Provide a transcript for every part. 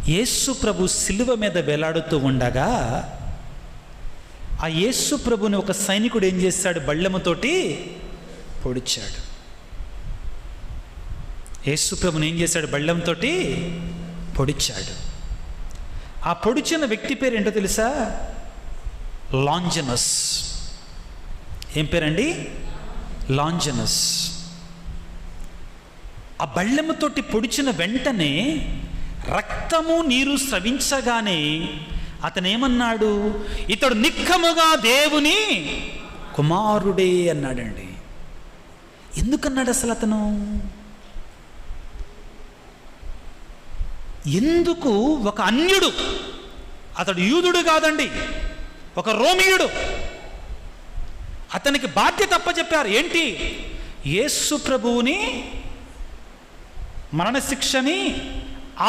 యేసు ప్రభు సిలువ మీద వేలాడుతూ ఉండగా ఆ యేసు ప్రభుని ఒక సైనికుడు ఏం చేశాడు? బళ్ళెముతోటి పొడిచాడు. యేసు ప్రభుని ఏం చేశాడు? బళ్ళెంతోటి పొడిచాడు. ఆ పొడిచిన వ్యక్తి పేరు ఏంటో తెలుసా? లాంజనస్. ఏం పేరండి? లాంజనస్. ఆ బళ్ళెముతోటి పొడిచిన వెంటనే రక్తము నీరు స్రవించగానే అతను ఏమన్నాడు? ఇతడు నిక్కముగా దేవుని కుమారుడే అన్నాడండి. ఎందుకన్నాడు అసలు అతను? ఎందుకు? ఒక అన్యుడు, అతడు యూదుడు కాదండి, ఒక రోమియుడు. అతనికి బాధ్యత అప్పచెప్పారు. ఏంటి? యేసు ప్రభువుని మరణశిక్షని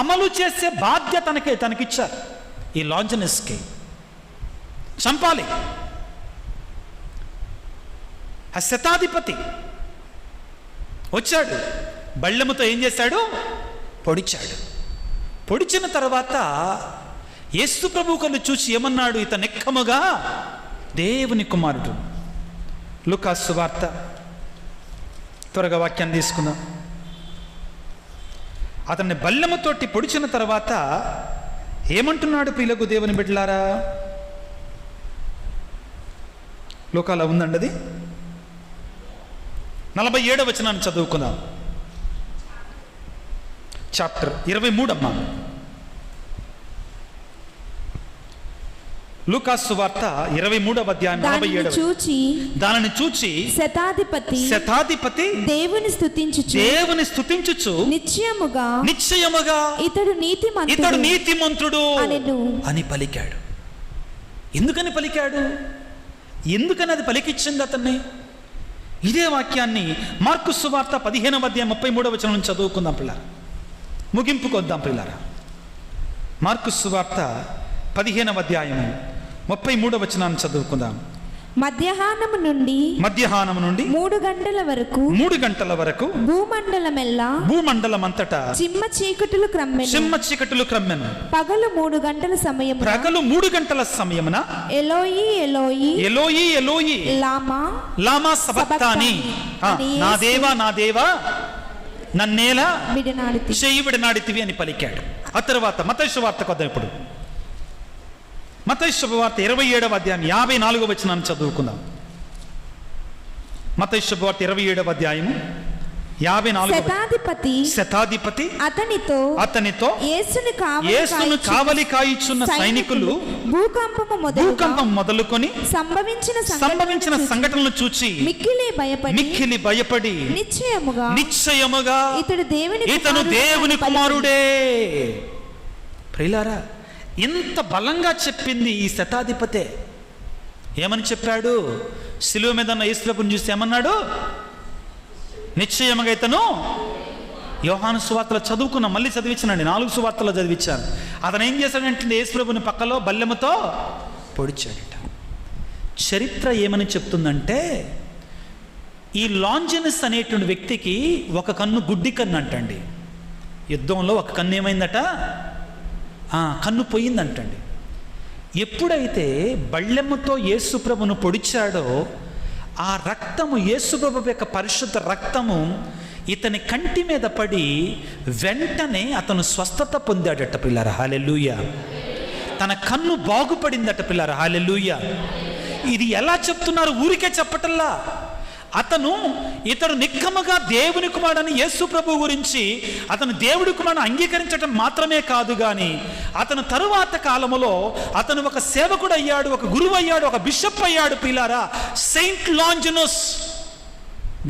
అమలు చేసే బాధ్యత తనకిచ్చారు. ఈ లాంజనస్కి చంపాలి. ఆ శతాధిపతి వచ్చాడు, బళ్ళెముతో ఏం చేశాడు? పొడిచాడు. పొడిచిన తర్వాత యేసు ప్రభు కళ్ళు చూసి ఏమన్నాడు? ఇతను నిక్కముగా దేవుని కుమారుడు. లూకాసు సువార్త, త్వరగా వాక్యాన్ని తీసుకుందాం. అతన్ని బల్లెముతోటి పొడిచిన తర్వాత ఏమంటున్నాడు? ప్రియులకు దేవుని బిడ్డలారా, లోకాలో ఉందండి అది. 47వ వచనాన్ని చదువుకుందాం. చాప్టర్ 23 అమ్మా. లూకాసు సువార్త 23వ అధ్యాయం 47. దానిని చూచి శతాధిపతి దేవుని స్తుతించుచు నిశ్చయముగా ఇతడు నీతిమంతుడు అని పలికాడు. ఎందుకని పలికాడు? ఎందుకని అది పలికిచ్చింది అతన్ని? ఇదే వాక్యాన్ని మార్కు సువార్త 15వ అధ్యాయం 33వ వచనం నుంచి చదువుకుందాం పిల్లారా. ముగింపుకొద్దాం పిల్లారా. మార్కు సువార్త 15వ అధ్యాయం 33వ వచనాన్ని చదువుకుందాం. మధ్యాహ్నము నుండి 3 గంటల వరకు భూమండలమంతటా చిమ్మ చీకటులు క్రమ్మెను. పగలు 3 గంటల సమయమున ఎలోయి ఎలోయి లామా సబక్తాని, నా దేవా నన్నేలా చెయ్యి విడనాడితివి అని పలికాడు. ఆ తర్వాత మత్తయి సువార్త కొద్దాం. ఇప్పుడు మత్తయి శుభవార్త 27వ అధ్యాయం 54వ వచనాన్ని చదువుకుందాం. మత్తయి శుభవార్త 27వ అధ్యాయము 54. శతాధిపతి అతనితో యేసును కావలి కాయిచున్న సైనికులు భూకంపం మొదలుకొని సంభవించిన సంఘటనలు చూచి మిక్కిలి భయపడి నిశ్చయముగా ఇతను దేవుని కుమారుడే. ప్రియులారా, ఇంత బలంగా చెప్పింది ఈ శతాధిపతే. ఏమని చెప్పాడు? శిలువ మీద ఉన్న యేసు ప్రభువుని చూసి ఏమన్నాడు? నిశ్చయముగా ఇతను. యోహాను సువార్తలో చదువుకున్నా, మళ్ళీ చదివించానండి, 4 సువార్తలో చదివించాను. అతను ఏం చేశాడంటే యేసు ప్రభువుని పక్కలో బల్లెముతో పొడిచాడట. చరిత్ర ఏమని చెప్తుందంటే, ఈ లాంజనస్ అనేటువంటి వ్యక్తికి ఒక కన్ను గుడ్డి కన్ను అంటండి. యుద్ధంలో ఒక కన్ను ఏమైందట? కన్ను పోయిందంటండి. ఎప్పుడైతే బళ్ళెమ్మతో యేసుప్రభును పొడిచాడో ఆ రక్తము, యేసుప్రభు యొక్క పరిశుద్ధ రక్తము ఇతని కంటి మీద పడి వెంటనే అతను స్వస్థత పొందాడట పిల్లరా. హల్లెలూయా. తన కన్ను బాగుపడిందట పిల్లరా. హల్లెలూయా. ఇది ఎలా చెప్తున్నారు? ఊరికే చెప్పటల్లా. ఇతడు నిక్కముగా దేవుని కుమారుడని యేసు ప్రభు గురించి అతను దేవుడి కుమారుని అంగీకరించడం మాత్రమే కాదు, కానీ అతను తరువాత కాలములో అతను ఒక సేవకుడు అయ్యాడు, ఒక గురువు అయ్యాడు, ఒక బిషప్ అయ్యాడు. పిల్లారా, saint Longinus,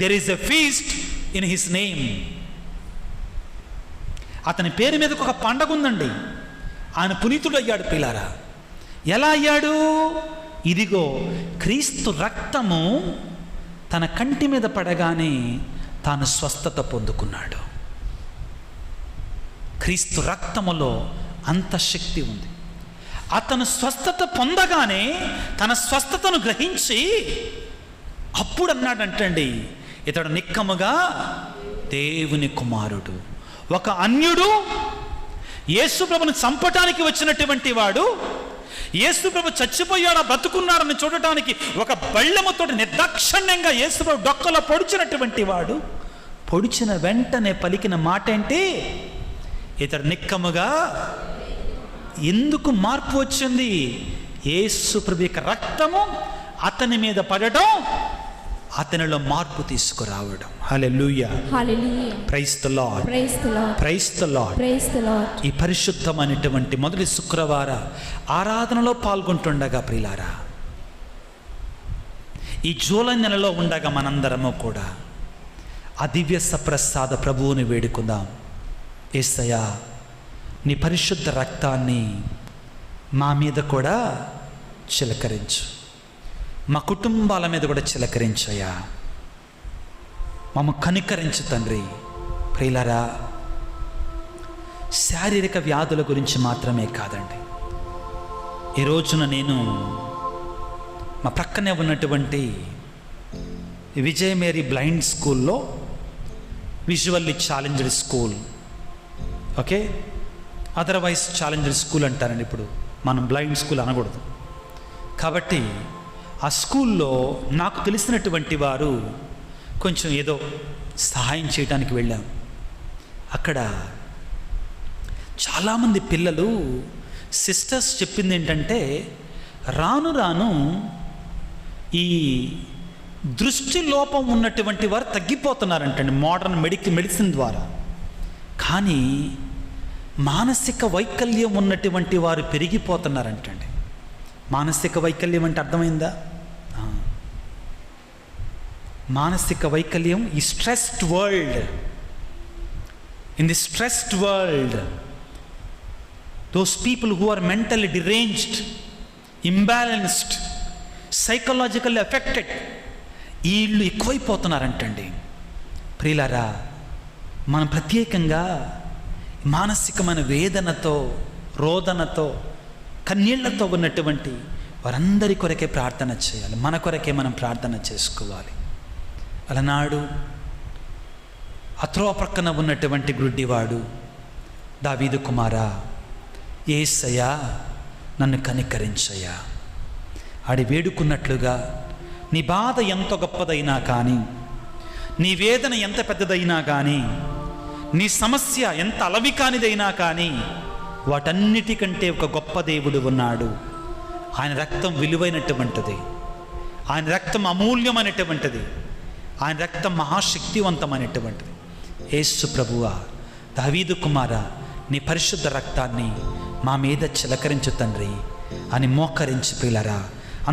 there is a feast in his name. అతని పేరు మీదకు ఒక పండగ ఉందండి. ఆయన పునీతుడు అయ్యాడు. పిల్లారా, ఎలా అయ్యాడు? ఇదిగో క్రీస్తు రక్తము తన కంటి మీద పడగానే తాను స్వస్థత పొందుకున్నాడు. క్రీస్తు రక్తములో అంత శక్తి ఉంది. అతను స్వస్థత పొందగానే తన స్వస్థతను గ్రహించి అప్పుడు అన్నాడంటండి, ఇతడు నిక్కముగా దేవుని కుమారుడు. ఒక అన్యుడు యేసు ప్రభుని చంపటానికి వచ్చినటువంటి వాడు యేసు ప్రభు చచ్చిపోయాడా బ్రతుకున్నాడని చూడటానికి ఒక బళ్ళెముతో నిర్దాక్షిణ్యంగా యేసు ప్రభు డొక్కలో పొడిచినటువంటి వాడు పొడిచిన వెంటనే పలికిన మాట ఏంటి? ఇతడు నిక్కముగా. ఎందుకు మార్పు వచ్చింది? యేసు ప్రభు యొక్క రక్తము అతని మీద పడడం, అతనిలో మార్పు తీసుకురావడం. Hallelujah, hallelujah, praise the Lord, praise the Lord, praise the Lord, praise the Lord. ఈ పరిశుద్ధమైనటువంటి మొదటి శుక్రవార ఆరాధనలో పాల్గొంటుండగా ప్రియులారా, ఈ జూలై నెలలో ఉండగా మనందరము కూడా ఆ దివ్య సప్రసాద ప్రభువుని వేడుకుందాం. యేసయ్యా, నీ పరిశుద్ధ రక్తాన్ని మా మీద కూడా చిలకరించు, మా కుటుంబాల మీద కూడా చిలకరించయ్యా, మమ్మ కనికరించు తండ్రి. ప్రియులారా, శారీరక వ్యాధుల గురించి మాత్రమే కాదండి, ఈ రోజున నేను మా ప్రక్కనే ఉన్నటువంటి విజయ మేరీ బ్లైండ్ స్కూల్లో, visually challenged school, okay, otherwise challenged school అంటారండి. ఇప్పుడు మనం బ్లైండ్ స్కూల్ అనకూడదు. కాబట్టి ఆ స్కూల్లో నాకు తెలిసినటువంటి వారు కొంచెం ఏదో సహాయం చేయడానికి వెళ్ళాం. అక్కడ చాలామంది పిల్లలు, సిస్టర్స్ చెప్పింది ఏంటంటే, రాను రాను ఈ దృష్టి లోపం ఉన్నటువంటి వారు తగ్గిపోతున్నారంటండి మోడర్న్ మెడిసిన్ ద్వారా. కానీ మానసిక వైకల్యం ఉన్నటువంటి వారు పెరిగిపోతున్నారంటండి. మానసిక వైకల్యం అంటే అర్థమైందా? మానసిక వైకల్యం, ఈ stressed world, in the stressed world, those people who are mentally deranged, imbalanced, psychologically affected, వీళ్ళు ఎక్కువైపోతున్నారంటండి. ప్రియులారా, మనం ప్రత్యేకంగా మానసికమైన వేదనతో, రోదనతో, కన్నీళ్లతో ఉన్నటువంటి వారందరి కొరకే ప్రార్థన చేయాలి. మన కొరకే మనం ప్రార్థన చేసుకోవాలి. అలనాడు అత్రో ప్రక్కన ఉన్నటువంటి గుడ్డివాడు, దావీదు కుమారా, యేసయ్యా నన్ను కనికరించయ్యా ఆడి వేడుకున్నట్లుగా, నీ బాధ ఎంత గొప్పదైనా కానీ, నీ వేదన ఎంత పెద్దదైనా కానీ, నీ సమస్య ఎంత అలవి కానిదైనా కానీ, వాటన్నిటికంటే ఒక గొప్ప దేవుడు ఉన్నాడు. ఆయన రక్తం విలువైనటువంటిది, ఆయన రక్తం అమూల్యమైనటువంటిది, ఆయన రక్తం మహాశక్తివంతమైనటువంటిది. యేసు ప్రభువా, దావీదు కుమారా, నీ పరిశుద్ధ రక్తాన్ని మా మీద చిలకరించు తండ్రి అని మోకరించి పిల్లరా,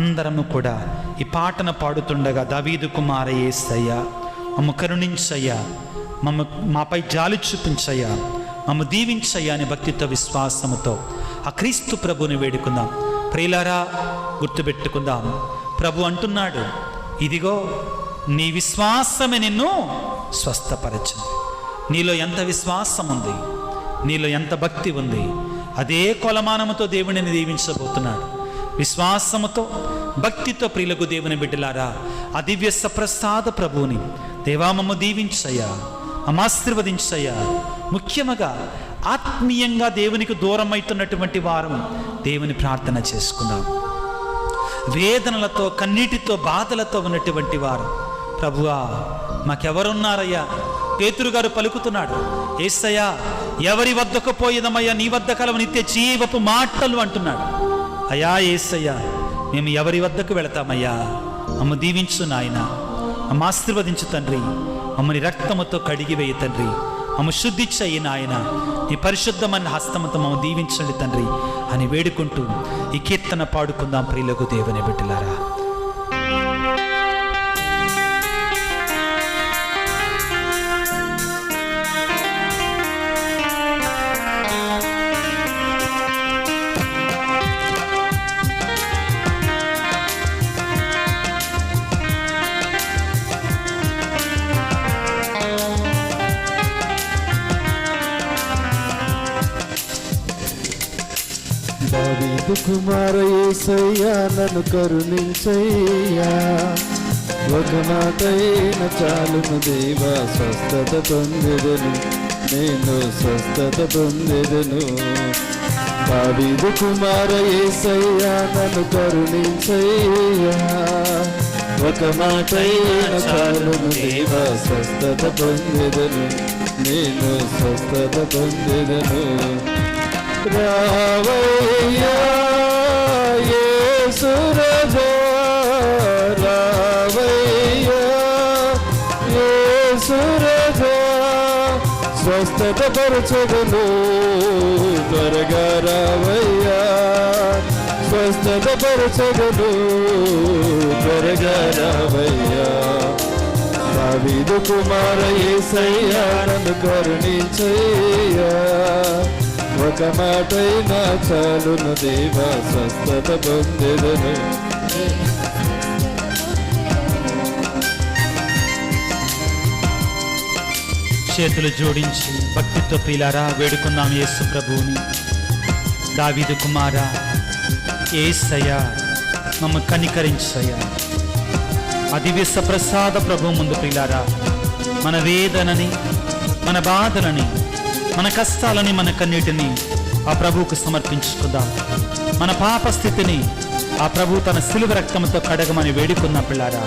అందరము కూడా ఈ పాటను పాడుతుండగా, దావీదు కుమార యేసయ్యా మమ్మ కరుణించయ్యా, మాపై జాలి చూపించయ్యా, మమ్మ దీవించయ్యా అని భక్తితో విశ్వాసముతో ఆ క్రీస్తు ప్రభుని వేడుకుందాం. ప్రియులారా, గుర్తుపెట్టుకుందాం, ప్రభు అంటున్నాడు, ఇదిగో నీ విశ్వాసమే నిన్ను స్వస్థపరచింది. నీలో ఎంత విశ్వాసం ఉంది, నీలో ఎంత భక్తి ఉంది, అదే కొలమానముతో దేవునిని దీవించబోతున్నాడు. విశ్వాసముతో, భక్తితో ప్రియులకు దేవుని బిడ్డలారా, ఆ దివ్య సప్రసాద ప్రభువుని దేవా మమ్మ దీవించయ్యా, మమ్మ ఆశీర్వదించయ్యా. ముఖ్యంగా ఆత్మీయంగా దేవునికి దూరం అవుతున్నటువంటి వారం దేవుని ప్రార్థన చేసుకుందాం. వేదనలతో, కన్నీటితో, బాధలతో ఉన్నటువంటి వారు, ప్రభువా మాకెవరున్నారయ్యా? పేతురు గారు పలుకుతున్నాడు, యేసయ్యా ఎవరి వద్దకు పోయేదమయ్యా, నీ వద్ద కలవ నిత్య జీవపు మాటలు అంటున్నాడు. అయ్యా యేసయ్యా, మేము ఎవరి వద్దకు వెళతామయ్యా? మమ్మ దీవించు నాయన, మమ్మ ఆశీర్వదించు తండ్రి, మమ్మని రక్తముతో కడిగివేయి తండ్రి, మమ్మ శుద్ధి చెయ్యి నాయన, నీ పరిశుద్ధమైన హస్తముతో మమ్మ దీవించండి తండ్రి అని వేడుకుంటూ ఈ కీర్తన పాడుకుందాం. ప్రియులకు దేవుని బిడ్డలారా, దావీదు కుమార యేసయ్యా నన్ను కరుణించయ్యా, ఒక మాటైన చాలును దేవా స్వస్థత పొందెదను. నేను స్వస్థత పొందెదను. దావీదు కుమార యేసయ్యా నన్ను కరుణించయ్యా, ఒక మాటైన చాలును దేవా స్వస్థత పొందెదను, నేను స్వస్థత పొందెదను. రావయ్యా యేసు రాజా, రావయ్యా యేసు రాజా, స్వస్థత పరచగను త్వరగా రావయ్యా, స్వస్థత పరచగను త్వరగా రావయ్యా. దావీదు కుమార యేసయ్యా నన్ను కరుణించయ్యా, ఒక మాటైనా చాలును దేవా స్వస్థత పొందెదను. చేతులు జోడించి భక్తితో ప్రియులారా వేడుకుందాం యేసు ప్రభువుని. దావీదు కుమారా యేసయ్యా మమ్మ కనికరించయ్యా. ఆ దివ్య సప్రసాద ప్రభు ముందు ప్రియులారా మన వేదనని, మన బాధలని, మన కష్టాలని, మన కన్నీటిని ఆ ప్రభువుకు సమర్పించుకుందాం. మన పాప స్థితిని ఆ ప్రభు తన సిలువ రక్తంతో కడగమని వేడుకుందాం పిల్లారా.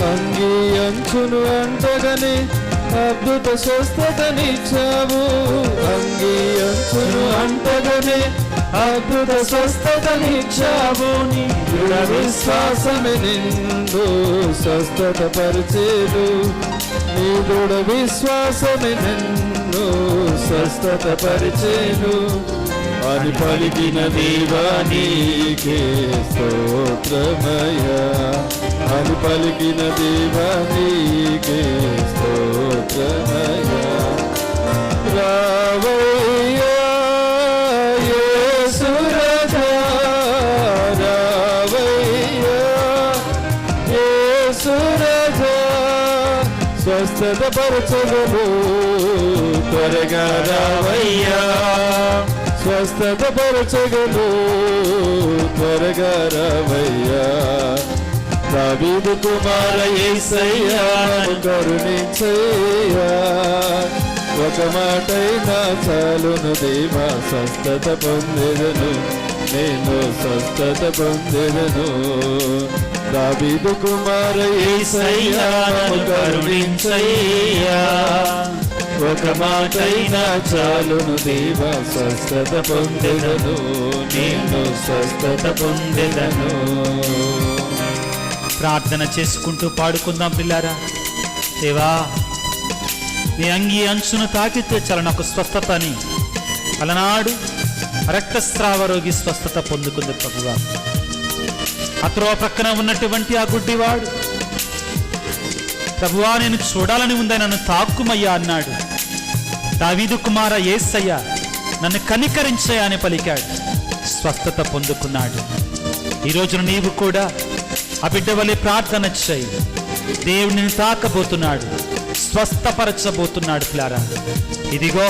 అంగీ అంచును అంటగని అద్భుత స్వస్థతనిచ్చావు, అంగీ అంచును అంటగని అద్భుత స్వస్థతనిచ్చావు. నీ దృఢ విశ్వాసమే నిన్ను స్వస్థత పరిచేదు, నీ దృఢ విశ్వాసమే నిన్ను స్వస్థత పరిచేదు. అని పలికిన దేవా నీకే స్తోత్రమయ్యా, అని పలికిన దేవా నీకే స్తోత్రమయ్యా. రావయ్యా యేసు రాజా, రావయ్యా యేసు రాజా, స్వస్థత పరచగను త్వరగా రావయ్యా, స్వస్థత పరచగను త్వరగా రావయ్యా. దావీదు కుమార యేసయ్యా నన్ను కరుణించయ్యా, ఒక మాటైనా చాలును దేవా స్వస్థత పొందెదను, నేను స్వస్థత పొందెదను. దావీదు కుమార యేసయ్యా నన్ను కరుణించయ్యా, ఒక మాటైనా చాలును దేవా స్వస్థత పొందెదను, నేను స్వస్థత పొందెదను. ప్రార్థన చేసుకుంటూ పాడుకుందాం పిల్లారా. దేవా నీ అంగీ అంచును తాకితే చాలు నాకు స్వస్థత అని అలనాడు రక్తస్రావ రోగి స్వస్థత పొందుకుంది ప్రభువా. అత్రో ప్రక్కన ఉన్నటువంటి ఆ గుడ్డివాడు ప్రభువా నేను చూడాలని ఉందని నన్ను తాక్కుమయ్యా అన్నాడు. దావీదు కుమార యేసయ్యా నన్ను కనికరించయ్యా అని పలికాడు, స్వస్థత పొందుకున్నాడు. ఈ రోజున నీవు కూడా ఆ బిడ్డ వలె ప్రార్థన చేయి. దేవుడిని తాకబోతున్నాడు, స్వస్థపరచబోతున్నాడు పిల్లారా. ఇదిగో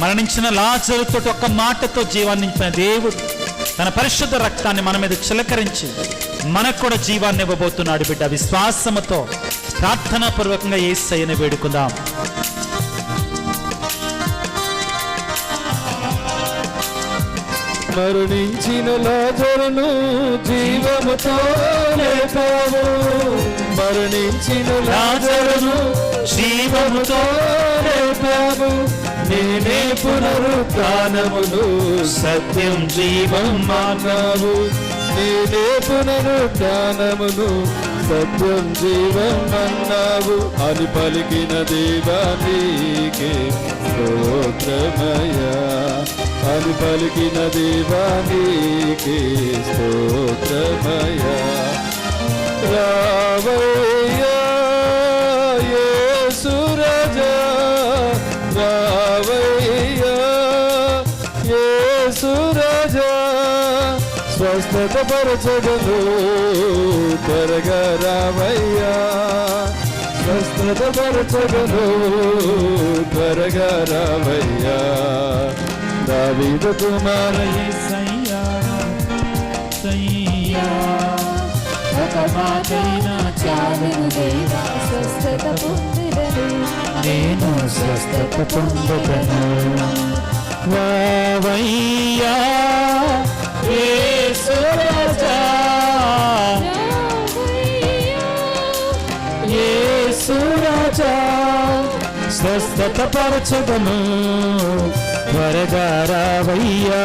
మరణించిన లాజరుతో ఒక్క మాటతో జీవాన్ని నింపిన దేవుడు తన పరిశుద్ధ రక్తాన్ని మన మీద చిలకరించి మనకు కూడా జీవాన్ని ఇవ్వబోతున్నాడు. బిడ్డ విశ్వాసముతో ప్రార్థనాపూర్వకంగా యేసయ్యను వేడుకుందాం. మరణించిన లాజరును జీవముతో లేపావు, మరణించిన లాజరును జీవముతో లేపావు. నేనే పునరుత్థానమును సత్యం జీవం అన్నావు, నేనే పునరుత్థానమును సత్యం జీవం అన్నావు. అని పలికిన దేవా నీకే స్తోత్రమయ్యా, అని పలికిన దేవా నీకే స్తోత్రమయ్యా. రావయ్యా యేసు రాజా, రావయ్యా యేసు రాజా, స్వస్థత పరచగను త్వరగా రావయ్యా, స్వస్థత పరచగను త్వరగా రావయ్యా. దావీదు కుమార యేసయ్యా సయ్యా ఒక మాటైనా చాలును దేవా స్వస్థత పొందెదను నేను స్వస్థత పొందెదను. వావయ్యా యేసు రాజా, యేసు రాజా, స్వస్థత పరచదను త్వరగా రావయ్యా.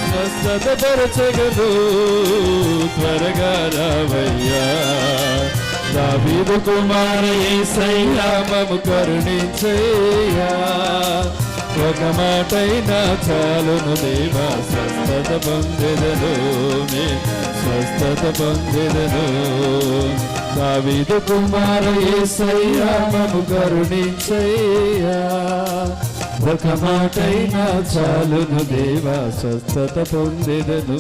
స్వస్థత పరచగను త్వరగా రావయ్యా. దావీదు కుమార యేసయ్యా మమ్ము కరుణించయ్యా. ఒక మాటైనా చాలును దేవా స్వస్థత పొందెదను, నే స్వస్థత పొందెదను. దావీదు కుమార యేసయ్యా మమ్ము కరుణించయ్యా. ఒక మాటైనా చాలును దేవా స్వస్థత పొందెదను,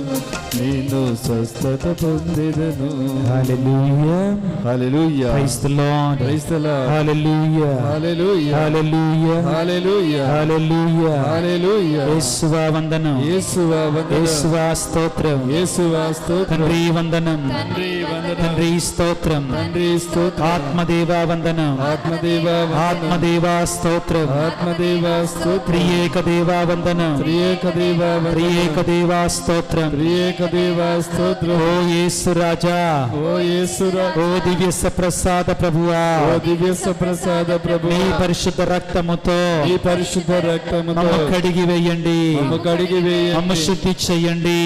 నేను స్వస్థత పొందెదను. Hallelujah, hallelujah, praise the Lord, praise the Lord, hallelujah, hallelujah, hallelujah, hallelujah, hallelujah, hallelujah. యేసువా వందనం, యేసువా వందనం, యేసువా స్తోత్రం, యేసువా స్తోత్రం, తండ్రి వందనం, తండ్రి వందనం, తండ్రి స్తోత్రం, తండ్రి స్తోత్రం, ఆత్మదేవా వందనం, ఆత్మదేవా వందనం, ఆత్మదేవా స్తోత్రం, ఆత్మదేవా స్తోత్రం, త్రియేక దేవా వందనం, త్రియేక దేవా వందనం, త్రియేక దేవా స్తోత్రం. త్రియేక దేవా స్తోత్రం. ఓ యేసు రాజా, ఓ యేసురా, ఓ దివ్య ప్రసాద ప్రభువా, ఓ దివ్య ప్రసాద ప్రభు, నీ పరిశుద్ధ రక్తముతో ఈ పరిశుద్ధ రక్తముతో మమ్మ కడిగి వేయండి, మమ్ము కడిగి వేయండి, మమ్మ శుద్ధి చెయ్యండి,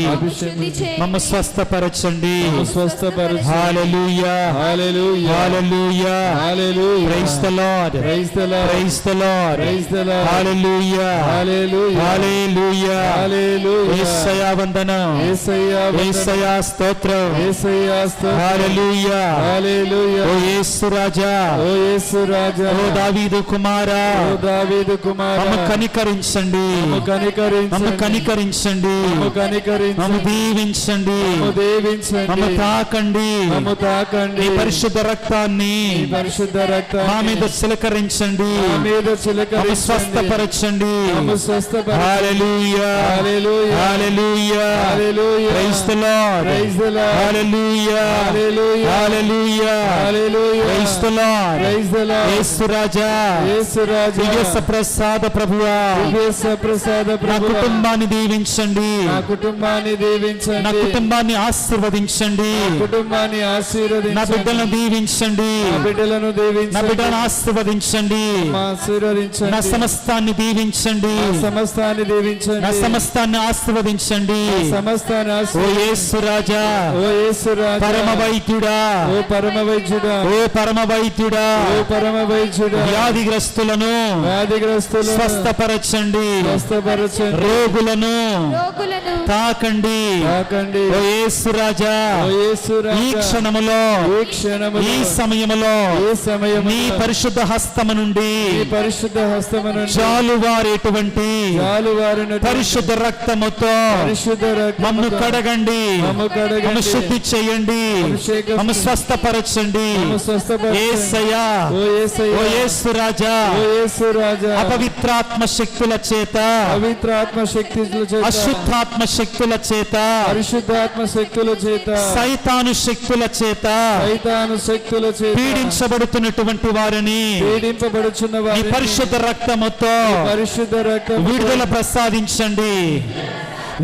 శుద్ధి చేయి మమ్మ స్వస్థపరచండి. స్వస్థపరచు. Hallelujah, hallelujah, hallelujah, hallelujah. Praise the Lord, praise the Lord, praise the Lord, praise the Lord. Hallelujah, hallelujah, hallelujah, hallelujah. యేసయ్యా వందనం, యేసయ్యా వందనం, యేసయ్యా స్తోత్రం, యేసయ్యా స్తోత్రం. హల్లెలూయా. హల్లెలూయా. ఓ యేసు రాజా, ఓ యేసు రాజా, ఓ దావీదు కుమారా, ఓ దావీదు కుమారా, మమ్మ కనికరించండి, మమ్ము కనికరించండి, మమ్మ కనికరించండి, మమ్ము కనికరించండి, మమ్మ దీవించండి, మమ్ము దీవించండి, మమ్మ తాకండి, మమ్ము తాకండి. నీ పరిశుద్ధ రక్తాన్ని ఈ పరిశుద్ధ మా రక్తాన్ని మీద చిలకరించండి, మా మీద మమ్మ చిలకరించండి, స్వస్థపరచండి. మమ్ము స్వస్థపరచండి. Hallelujah, hallelujah, hallelujah, hallelujah. Praise the Lord, praise the Lord. Hallelujah, hallelujah, hallelujah, hallelujah. Praise the Lord. Praise the Lord. యేసు రాజా, యేసు రాజా, దివ్య ప్రసాద ప్రభువా, దివ్య ప్రసాద నా ప్రభువా, కుటుంబాన్ని దీవించండి, నా కుటుంబాన్ని దీవించండి, నా కుటుంబాన్ని ఆశీర్వదించండి, కుటుంబాన్ని నా ఆశీర్వదించండి, బిడ్డలను దీవించండి, నా బిడ్డలను నా దీవించండి, బిడ్డలను ఆశీర్వదించండి, ఆశీర్వదించండి, నా సమస్తాన్ని దీవించండి, నా సమస్తాన్ని దీవించండి, నా సమస్తాన్ని ఆశీర్వదించండి. నా సమస్తాన్ని ఓ ఆశీర్వదించండి. యేసు రాజా, ఓ యేసు రాజా, పరమ వైద్యుడా, ఓ పరమ వైద్యుడా, ఓ పరమ వైద్యుడా, ఓ పరమ వైద్యుడా, వ్యాధిగ్రస్తులను వ్యాధిగ్రస్తులను స్వస్థపరచండి, స్వస్థపరచండి, రోగులను రోగులను తాకండి. తాకండి. ఓ యేసు రాజా, ఓ యేసు ఈ రాజా, క్షణములో, ఈ క్షణములో, ఈ సమయములో ఈ సమయములో నీ పరిశుద్ధ హస్తము నుండి ఈ పరిశుద్ధ హస్తమును జాలువారేటువంటి జాలువారిన పరిశుద్ధ రక్తముతో పరిశుద్ధ రక్తముతో మమ్ము కడగండి, మమ్ము కడగండి, మమ్ము శుద్ధి చేయండి, అభిషేకం మమ్ము స్వస్థపరచండి. మమ్ము స్వస్థపరచండి. యేసయ్యా, ఓ యేసయ్యా, ఓ యేసు రాజా, ఓ యేసు రాజా, అపవిత్రాత్మ శక్తుల చేత, పవిత్రాత్మ శక్తుల చేత, అశుద్ధాత్మ శక్తుల చేత, పరిశుద్ధాత్మ శక్తుల చేత, సైతాను శక్తుల చేత సైతాను శక్తుల చేత పీడించబడుతున్నటువంటి వారిని పీడింపబడుచున్న ఈ వారిని పరిశుద్ధ రక్తముతో పరిశుద్ధ రక్తముతో విడుదల ప్రసాదించండి,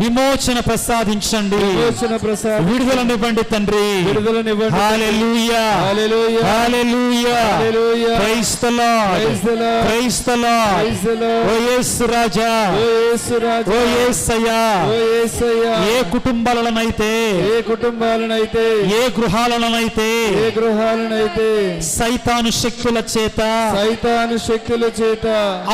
విమోచన ప్రసాదించండి, విమోచన ప్రసాదం, విడుదలనివ్వండి తండ్రి. విడుదలనివ్వండి. Hallelujah, hallelujah, hallelujah, hallelujah. Praise the Lord, praise the Lord, praise the Lord. Praise the Lord. ఓ యేసు రాజా, ఓ యేసు రాజా, ఓ యేసయ్యా, ఓ యేసయ్యా, ఏ కుటుంబాలనైతే, ఏ కుటుంబాలనైతే, ఏ గృహాలనైతే ఏ గృహాలనైతే సైతాను శక్తుల చేత, సైతాను శక్తుల చేత,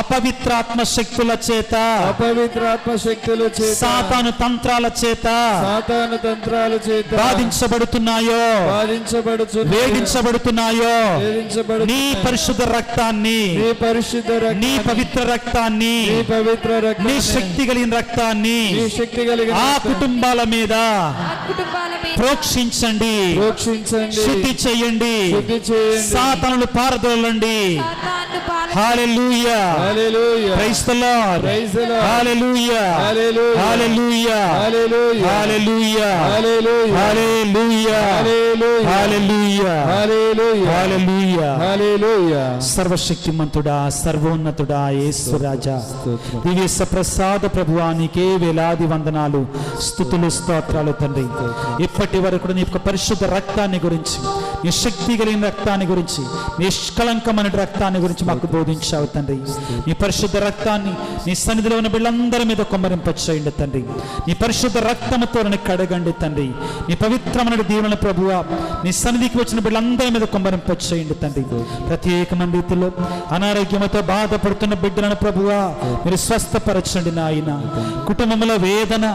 అపవిత్రాత్మ శక్తుల చేత, అపవిత్రాత్మ శక్తుల చేత, సాతాను తంత్రాల చేత సాతాను తంత్రాల చేత బాధించబడుతున్నాయో, బాధించబడుచున్న, వేధించబడుతున్నాయో, వేధించబడుచున్న నీ పరిశుద్ధ రక్తాన్ని, నీ పరిశుద్ధ నీ రక్తాన్ని, పవిత్ర రక్తాన్ని, నీ పవిత్ర నీ రక్తాన్ని, శక్తి కలిగిన రక్తాన్ని నీ శక్తి కలిగిన ఆ రక్తాన్ని కుటుంబాల మీద ఆ కుటుంబాల మీద ప్రోక్షించండి, ప్రోక్షించండి, శుద్ధి చేయండి, శుద్ధి చేయండి, సాతానులు పారదోలండి. సాతాను hallelujah, hallelujah, praise the Lord, praise the Lord, hallelujah, hallelujah, hallelujah. Hallelujah hallelujah hallelujah hallelujah hallelujah hallelujah hallelujah hallelujah hallelujah hallelujah. సర్వశక్తిమంతుడా, సర్వోన్నతుడా, యేసు రాజా, స్తోత్రం. దివ్య సప్రసాద ప్రభువా, నీకే వేలాది వందనాలు, స్తుతులు, స్తోత్రాలు తండ్రి. ఇప్పటి వరకు నీ యొక్క పరిశుద్ధ రక్తాన్ని గురించి, నీ శక్తి కలిగిన రక్తాన్ని గురించి, నిష్కళంకమైన రక్తాన్ని గురించి మాకు బోధించావు తండ్రి. నీ పరిశుద్ధ రక్తాన్ని నీ సన్నిధిలో ఉన్న బిడ్డలందరి మీద కొమ్మరింపచేయండి తండ్రి. నీ పరిశుద్ధ రక్తముతో నన్ను కడగండి తండ్రి. నీ పవిత్రమైన దీవెనల ప్రభువా, నీ సన్నిధికి వచ్చిన బిడ్డలందరి మీద కొమ్మరింపచేయండి తండ్రి. ప్రత్యేకమైన రీతిలో అనారోగ్యంతో బాధపడుతున్న బిడ్డలను ప్రభువా మీరు స్వస్థపరచండి నాయన. కుటుంబంలో వేదన,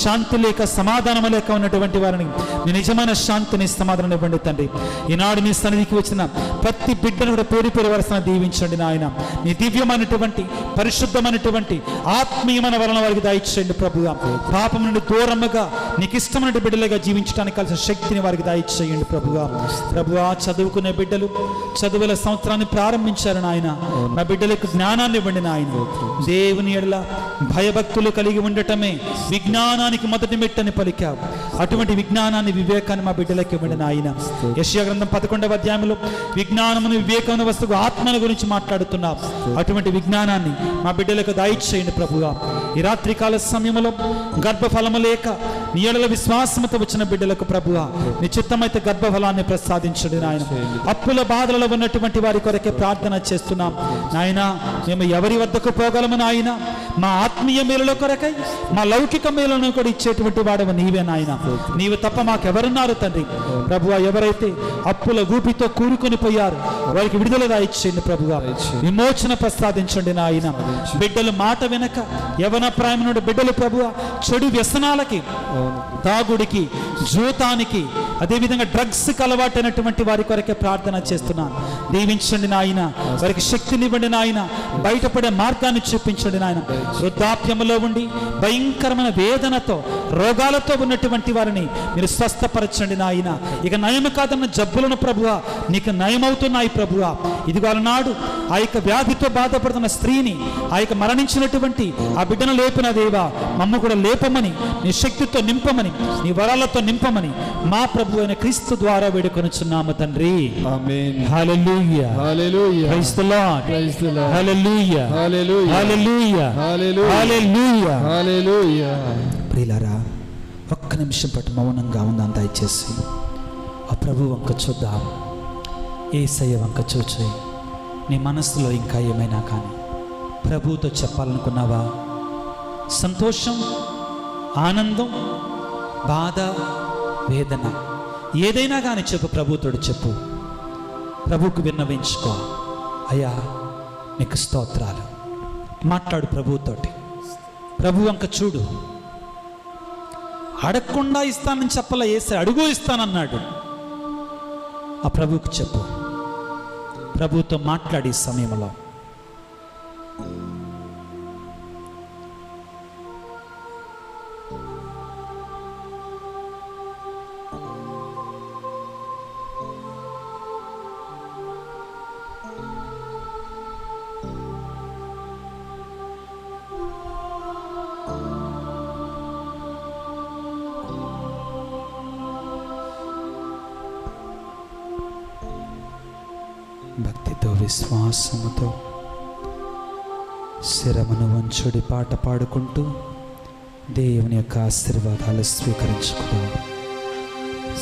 శాంతి లేక, సమాధానం లేక ఉన్నటువంటి వారిని మీ నిజమైన శాంతిని, సమాధానం ఇవ్వండి తండ్రి. ఈనాడు నీ సన్నిధికి వచ్చిన ప్రతి బిడ్డను కూడా పేరు పేరు వరుసన దీవించండి నాయన. నీ దివ్యమైనటువంటి, పరిశుద్ధమైనటువంటి, ఆత్మీయమైన వలన వారికి దయచేయండి ప్రభువా. పాపం నుండి దూరముగా నీకు ఇష్టమైన బిడ్డలుగా జీవించడానికి కలిసిన శక్తిని వారికి దయచేయండి ప్రభువా. ప్రభువా, చదువుకునే బిడ్డలు చదువుల సంవత్సరాన్ని ప్రారంభించారు నాయన. నా బిడ్డలకు జ్ఞానాన్ని ఇవ్వండి నాయన. దేవుని ఎడల భయభక్తులు కలిగి ఉండటమే విజ్ఞానానికి మొదటి మెట్టని పలికావు. అటువంటి విజ్ఞానాన్ని, వివేకాన్ని మా బిడ్డలకు ఇవ్వండి నాయన. యెషయా గ్రంథం 11వ అధ్యాయంలో విజ్ఞానమును, వివేకమును, వస్తువు, ఆత్మను గురించి మాట్లాడుతున్నావు. అటువంటి విజ్ఞానాన్ని మా బిడ్డలకు దయచేయండి ప్రభువా. ఈ రాత్రికాల సమయంలో గర్భఫలము లేక నీ ఎడల విశ్వాసముతో వచ్చిన బిడ్డలకు ప్రభువా నీ చిత్తమైతే గర్భఫలాన్ని ప్రసాదించండి నాయన. అప్పుల బాధలలో ఉన్నటువంటి వారి కొరకే ప్రార్థన చేస్తున్నాం నాయన. మేము ఎవరి వద్దకు పోగలము నాయన? మా ఆత్మీయ మేలుల కొరకై, మా లౌకిక మేలులను కూడా ఇచ్చేటువంటి వాడవు నీవే నాయన. నీవు తప్ప మాకెవరున్నారు తండ్రి. ప్రభువా, ఎవరైతే అప్పుల ఊపితో కూరుకొని పోయారు వారికి విడుదల దయచేయండి ప్రభువా. విమోచన ప్రసాదించండి నాయన. బిడ్డలు మాట వెనక, యవన ప్రాయం నుండి బిడ్డలు ప్రభువా చెడు వ్యసనాలకి, తాగుడికి, జూతానికి, అదేవిధంగా డ్రగ్స్కి అలవాటైనటువంటి వారి కొరకే ప్రార్థన చేస్తున్నాను. దీవించండి నాయన. వారికి శక్తినివ్వండి నాయన. బయటపడే మార్గాన్ని చూపించండి నాయన. వృద్ధాప్యములో ఉండి భయంకరమైన వేదనతో, రోగాలతో ఉన్నటువంటి వారిని మీరు స్వస్థపరచండి నాయన. ఇక నయము కాదన్న జబ్బులను ప్రభువా నీకు నయమవుతున్నాయి ప్రభువా. ఇదిగో నాడు ఆ యొక్క వ్యాధితో బాధపడుతున్న స్త్రీని, ఆ యొక్క మరణించినటువంటి ఆ బిడ్డను లేపిన దేవా, మమ్మ కూడా లేపమని, నీ శక్తితో నింపమని, నీ వరాలతో నింపమని మా ప్రభు అయిన క్రీస్తు ద్వారా వేడుకొనుచున్నాము తండ్రి. Amen. Hallelujah hallelujah. Praise the Lord. Praise the Lord. Hallelujah hallelujah. Hallelujah hallelujah. Hallelujah. Hallelujah. ప్రియులారా, ఒక్క నిమిషం పాటు మౌనంగా ఉందాం దయచేసి. ఆ ప్రభు వంక చూద్దాం. యేసయ్య వంక చూచి నీ మనసులో ఇంకా ఏమైనా కానీ ప్రభువుతో చెప్పాలనుకున్నావా? సంతోషం, ఆనందం, బాధ, వేదన ఏదైనా కానీ చెప్పు, ప్రభువుతోడు చెప్పు. ప్రభువుకు విన్నవించుకో. అయ్యా నీకు స్తోత్రాలు. మాట్లాడు ప్రభువుతోటి. ప్రభు వంక చూడు. అడగకుండా ఇస్తానని చెప్పాల, యేసే అడుగు ఇస్తానన్నాడు. ఆ ప్రభువుకు చెప్పు. ప్రభువుతో మాట్లాడి సమయంలో భక్తితో, విశ్వాసముతో శిరమును వంచుడి పాట పాడుకుంటూ దేవుని యొక్క ఆశీర్వాదాలు స్వీకరించుకుందాం.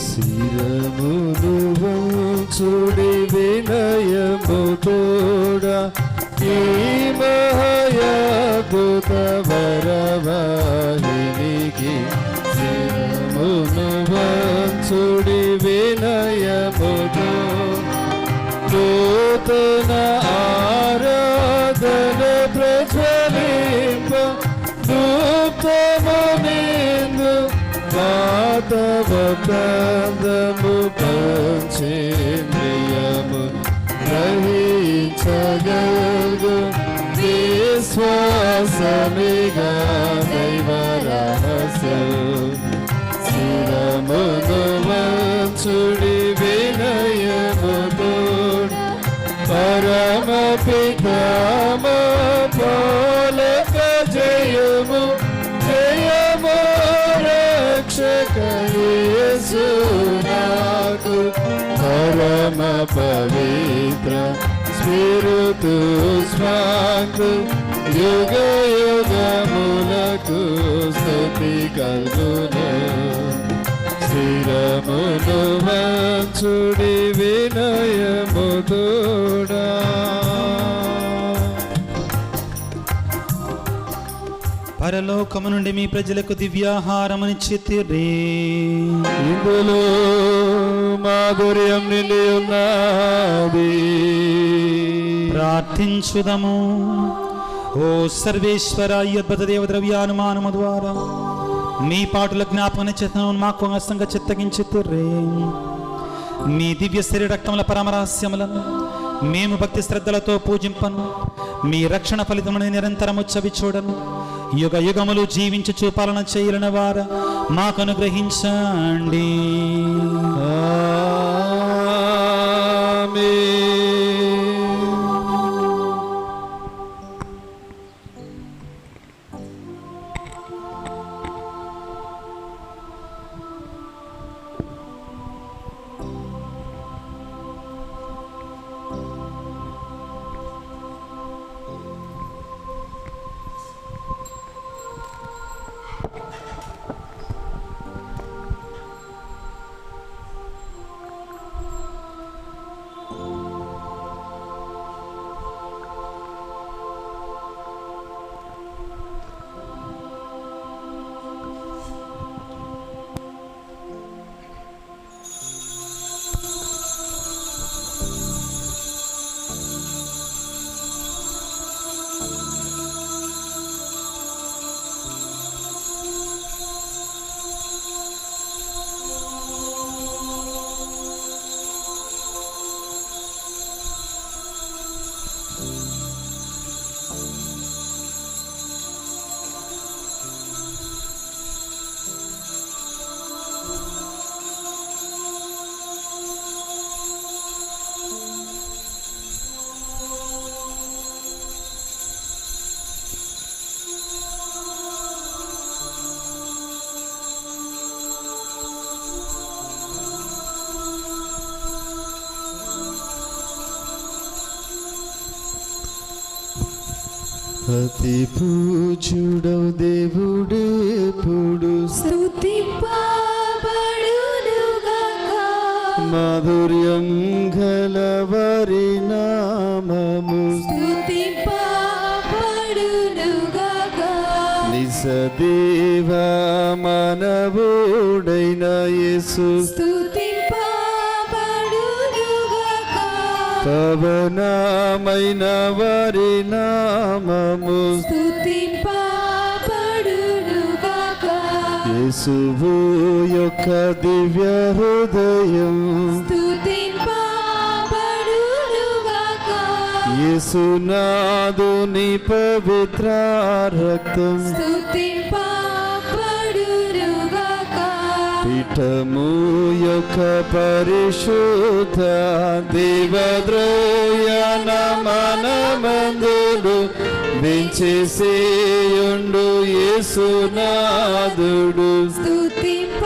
శిరమును వంచుడి వినయముతోడా ఈ మహాయాద్భుత వరవాహినికి. శిరమును వంచుడి వినయముతో నూతన ఆరాధన ప్రజ్వలింప నూతనమేందు పాతవ కందము పంచేంద్రియము గ్రహించగలుగు విశ్వాసమిగా దైవ రహస్యం. శిరమును వంచుడి వినయముతో పరమ పితామ పోలక జయము జయము పరమ పవిత్ర స్పిరితు స్వాంతు యుగ యుగములకు స్తుతి కలుగును. శిరమును వంచుడి వినయముతోడా. పరలోకము నుండి మీ ప్రజలకు దివ్యాహారమునిచ్చితిరి. ఇందులో మాధుర్యం నిండి ఉన్నది. ప్రార్థించుదము. ఓ సర్వేశ్వర, ఈ అద్భుత దేవ ద్రవ్యానుమానము ద్వారా మీ పాటుల జ్ఞాపకం చేతను మాకు అంగంగా చిత్తగించితిరి. మీ దివ్య శరీర రక్తముల పరమరహస్యములను మేము భక్తి శ్రద్ధలతో పూజింపను. మీ రక్షణ ఫలితమును నిరంతరము చవి చూడను. యుగ యుగములు జీవించి చూపాలన చేయలని వారు మాకు అనుగ్రహించండి. అతి పూజ్యుడవు దేవుడెప్పుడు స్తుతింపబడునుగాక. మాధుర్యం గలవారి నామము స్తుతింపబడునుగాక. నిజదేవ మానవుడైన యేసు స్తుతింపబడునుగాక. పవనమైన వారి నామము స్తుతింపబడునుగాక. యేసువు యొక్క దివ్య హృదయం స్తుతింపబడునుగాక. యేసునాథుని పవిత్ర రక్తం స్తుతింపబడునుగాక. పీఠము యొక్క పరిశుద్ధ దేవద్రోయన మనమందుడు వెంచేసేయుండు యేసునాథుడు స్తుతింపబడునుగాక.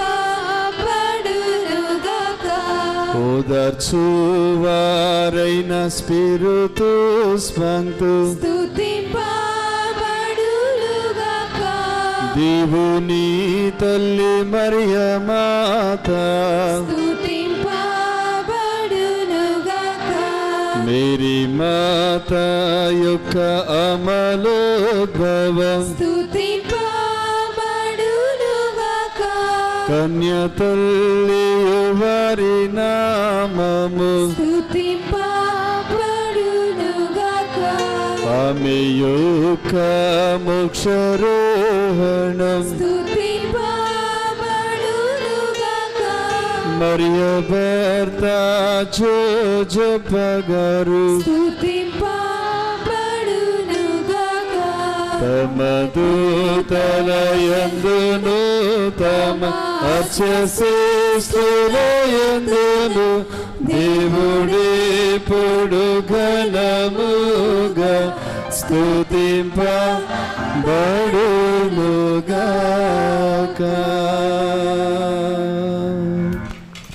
ఓదార్చువారైన స్పిరితు స్వంతు స్తుతింపబడునుగాక. దేవుని తల్లి మరియమాత స్తుతింపబడునుగాక. మేరీ మాత యొక్క అమలోద్భవం స్తుతింపబడునుగాక. కన్య తల్లి వారి నామము స్తుతింపబడునుగాక. ఆమె యొక్క మోక్షరోహణం స్తుతింపబడునుగాక. మరియ భర్త జోజప్ప గారు స్తుతింపబడునుగాక. తమ దూతల యందును తమ అర్చశేష్ఠుల యందును దేవుడెప్పుడు ఘనముగా స్తుతింపబడునుగాక.